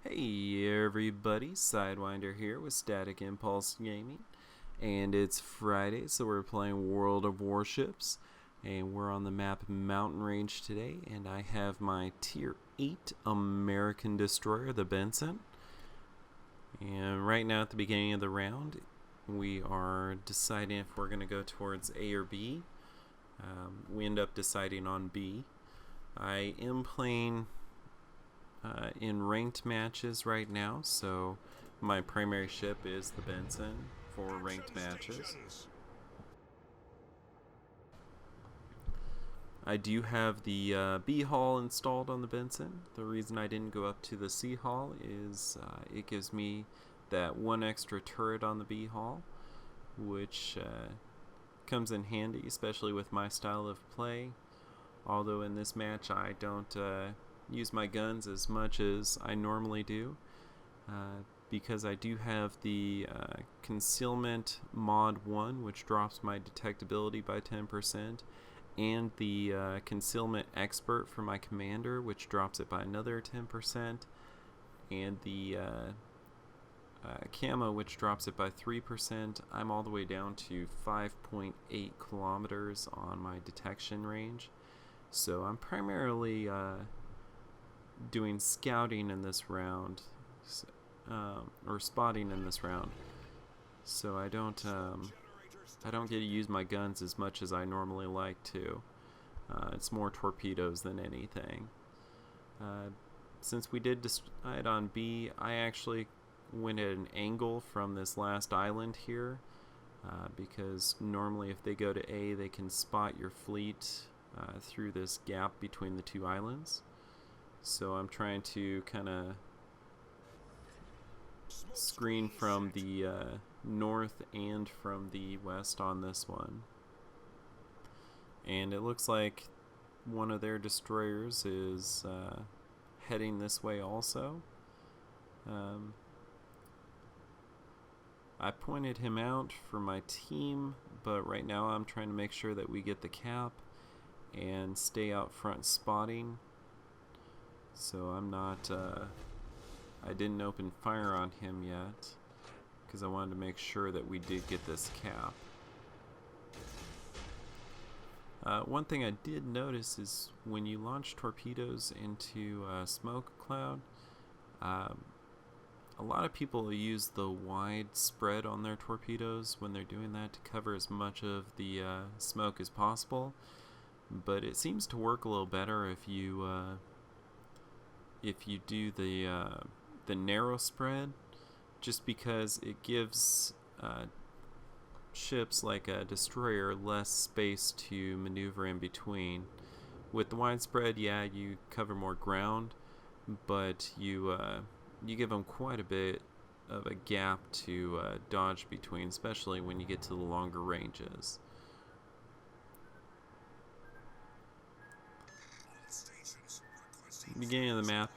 Hey everybody, Sidewinder here with Static Impulse Gaming, and it's Friday, so we're playing World of Warships, and we're on the map Mountain Range today, and I have my Tier 8 American Destroyer, the Benson, and right now at the beginning of the round, we are deciding if we're going to go towards A or B. We end up deciding on B. I am playing in ranked matches right now, so my primary ship is the Benson for ranked matches. I do have the B hull installed on the Benson. The reason I didn't go up to the C hull is it gives me that one extra turret on the B hull, which comes in handy, especially with my style of play. Although in this match I don't use my guns as much as I normally do, because I do have the Concealment Mod 1, which drops my detectability by 10%, and the Concealment Expert for my Commander, which drops it by another 10%, and the Camo, which drops it by 3%. I'm all the way down to 5.8 kilometers on my detection range. So I'm primarily doing scouting in this round, or spotting in this round. So I don't get to use my guns as much as I normally like to. It's more torpedoes than anything. Since we did decide on B, I actually went at an angle from this last island here, because normally if they go to A, they can spot your fleet through this gap between the two islands. So I'm trying to kind of screen from the north and from the west on this one. And it looks like one of their destroyers is heading this way also. I pointed him out for my team, but right now I'm trying to make sure that we get the cap and stay out front spotting. So I'm not, I didn't open fire on him yet, because I wanted to make sure that we did get this cap. One thing I did notice is when you launch torpedoes into a smoke cloud, a lot of people use the wide spread on their torpedoes when they're doing that to cover as much of the smoke as possible. But it seems to work a little better if you do the narrow spread, just because it gives ships like a destroyer less space to maneuver in between. With the wide spread, yeah, you cover more ground, but you give them quite a bit of a gap to dodge between, especially when you get to the longer ranges. Beginning of the map,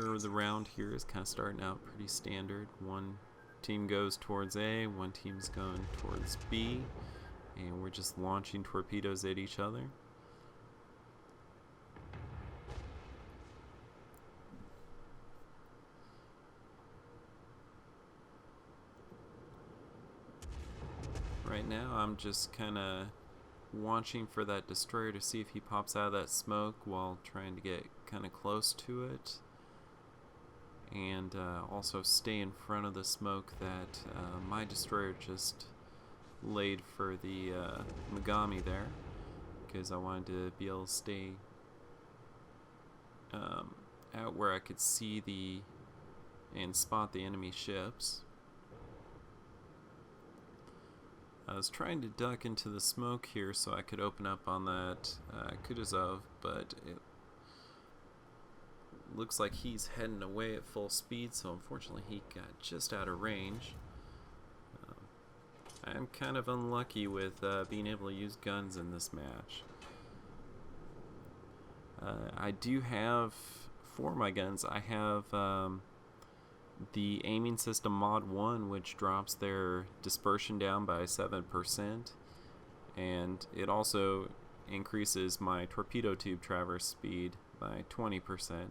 or the round here, is kind of starting out pretty standard. One team goes towards A, one team's going towards B, and we're just launching torpedoes at each other. Right now I'm just kind of watching for that destroyer to see if he pops out of that smoke while trying to get kind of close to it, and also stay in front of the smoke that my destroyer just laid for the Megami there, because I wanted to be able to stay out where I could see and spot the enemy ships. I was trying to duck into the smoke here so I could open up on that Kutuzov, but it looks like he's heading away at full speed, so unfortunately he got just out of range. I'm kind of unlucky with being able to use guns in this match. I do have, for my guns, I have the aiming system mod 1, which drops their dispersion down by 7%, and it also increases my torpedo tube traverse speed by 20%.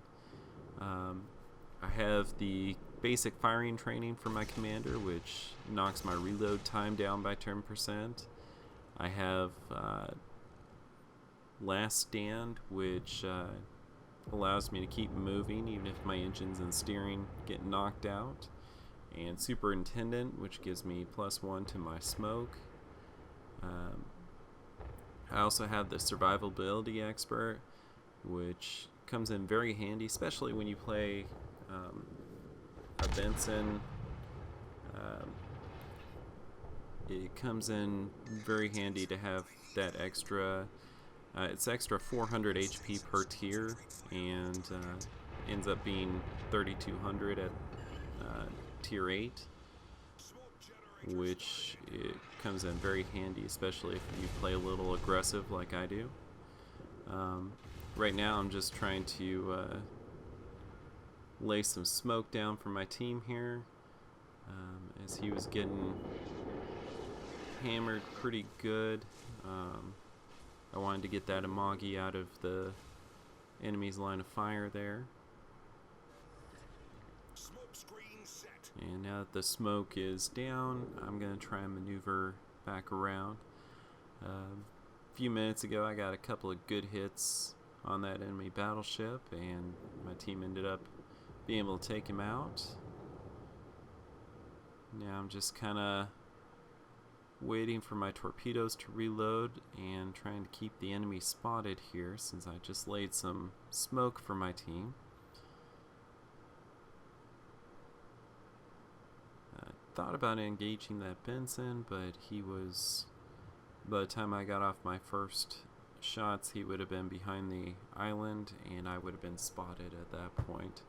I have the basic firing training for my commander, which knocks my reload time down by 10%. I have Last Stand, which allows me to keep moving even if my engines and steering get knocked out. And Superintendent, which gives me +1 to my smoke. I also have the Survivability Expert, which comes in very handy, especially when you play a Benson. It comes in very handy to have that extra. It's extra 400 HP per tier, and ends up being 3,200 at tier 8, which it comes in very handy, especially if you play a little aggressive like I do. Right now I'm just trying to lay some smoke down for my team here, as he was getting hammered pretty good. I wanted to get that Amagi out of the enemy's line of fire there. And now that the smoke is down, I'm going to try and maneuver back around. A few minutes ago I got a couple of good hits on that enemy battleship, and my team ended up being able to take him out. Now I'm just kind of waiting for my torpedoes to reload and trying to keep the enemy spotted here, since I just laid some smoke for my team. I thought about engaging that Benson, but he was, by the time I got off my first shots, he would have been behind the island and I would have been spotted at that point.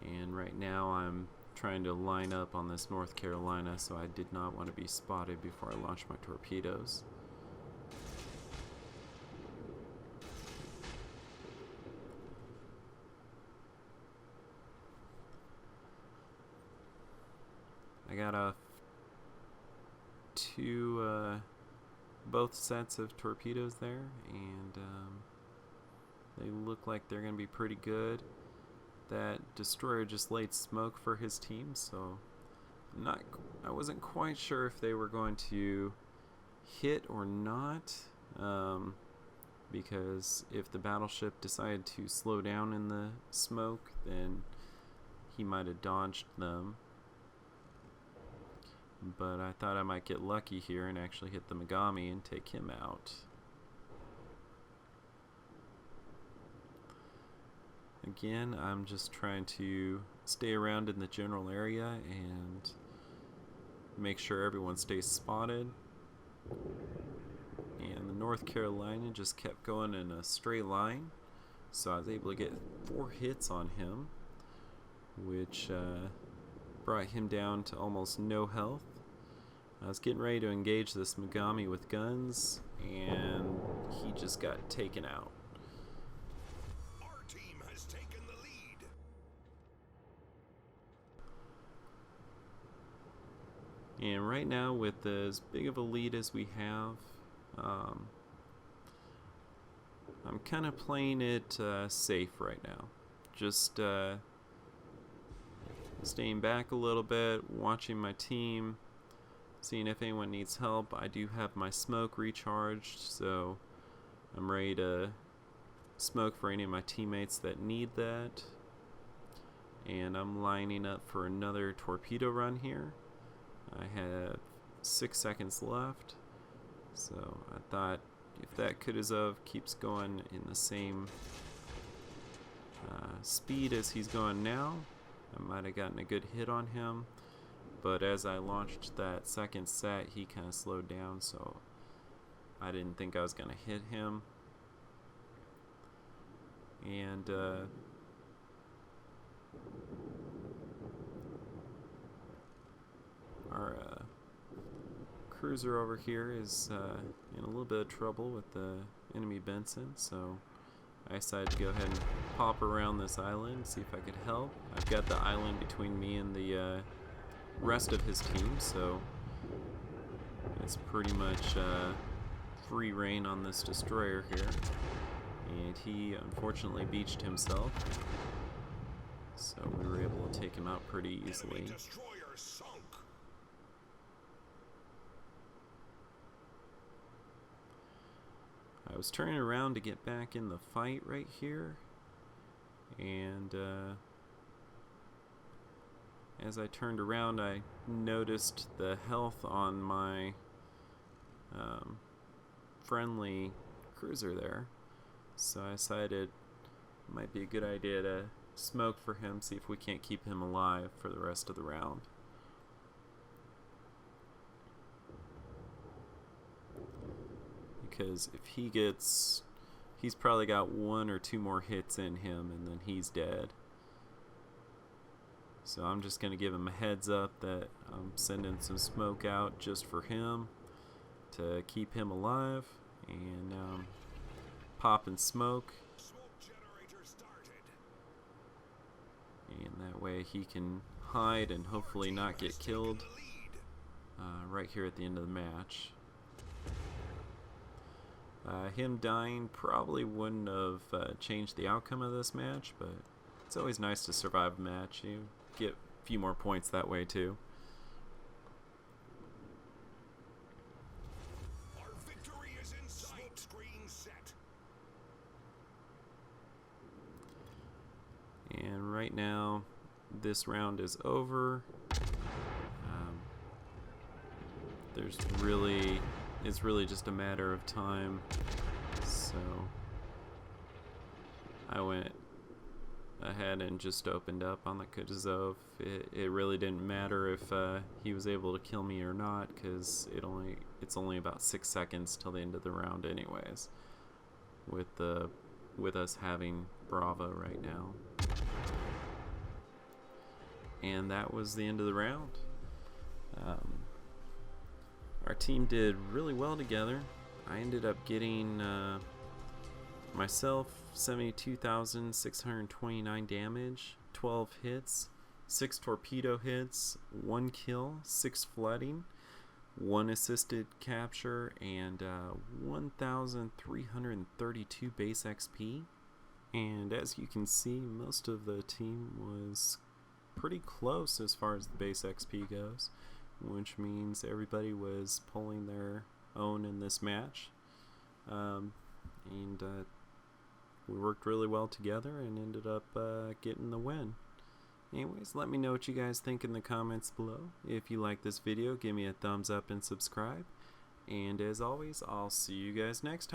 And right now I'm trying to line up on this North Carolina, so I did not want to be spotted before I launched my torpedoes. I got both sets of torpedoes there, and they look like they're going to be pretty good. That destroyer just laid smoke for his team, so I wasn't quite sure if they were going to hit or not, because if the battleship decided to slow down in the smoke, then he might have dodged them. But I thought I might get lucky here and actually hit the Megami and take him out. Again, I'm just trying to stay around in the general area and make sure everyone stays spotted. And the North Carolina just kept going in a straight line, so I was able to get 4 hits on him, which brought him down to almost no health. I was getting ready to engage this Megami with guns, and he just got taken out. Our team has taken the lead. And right now, with as big of a lead as we have, I'm kind of playing it safe right now. Just staying back a little bit, watching my team, seeing if anyone needs help. I do have my smoke recharged, so I'm ready to smoke for any of my teammates that need that. And I'm lining up for another torpedo run here. I have 6 seconds left, so I thought if that Kutuzov keeps going in the same speed as he's going now, I might have gotten a good hit on him. But as I launched that second set, he kind of slowed down, so I didn't think I was going to hit him. And our cruiser over here is in a little bit of trouble with the enemy Benson, so I decided to go ahead and pop around this island, see if I could help. I've got the island between me and the rest of his team, so it's pretty much free reign on this destroyer here. And he unfortunately beached himself. take him out pretty easily. Enemy destroyer sunk. I was turning around to get back in the fight right here, and as I turned around, I noticed the health on my friendly cruiser there, so I decided it might be a good idea to smoke for him, see if we can't keep him alive for the rest of the round. Because if he gets, he's probably got 1 or 2 more hits in him and then he's dead. So I'm just going to give him a heads up that I'm sending some smoke out just for him to keep him alive, and pop and smoke, Smoke generator started. and that way he can hide and hopefully not get killed right here at the end of the match. Him dying probably wouldn't have changed the outcome of this match, but it's always nice to survive a match. You get a few more points that way too. Our victory is in sight. Smoke screen set. And right now, this round is over. It's really just a matter of time. So I went ahead and just opened up on the Kutuzov. It really didn't matter if he was able to kill me or not, because it's only about 6 seconds till the end of the round anyways, with us having Bravo right now. And that was the end of the round. Our team did really well together. I ended up getting myself 72,629 damage, 12 hits, 6 torpedo hits, 1 kill, 6 flooding, 1 assisted capture, and 1,332 base XP. And as you can see, most of the team was pretty close as far as the base XP goes, which means everybody was pulling their own in this match. We worked really well together and ended up getting the win. Anyways, let me know what you guys think in the comments below. If you like this video, give me a thumbs up and subscribe. And as always, I'll see you guys next time.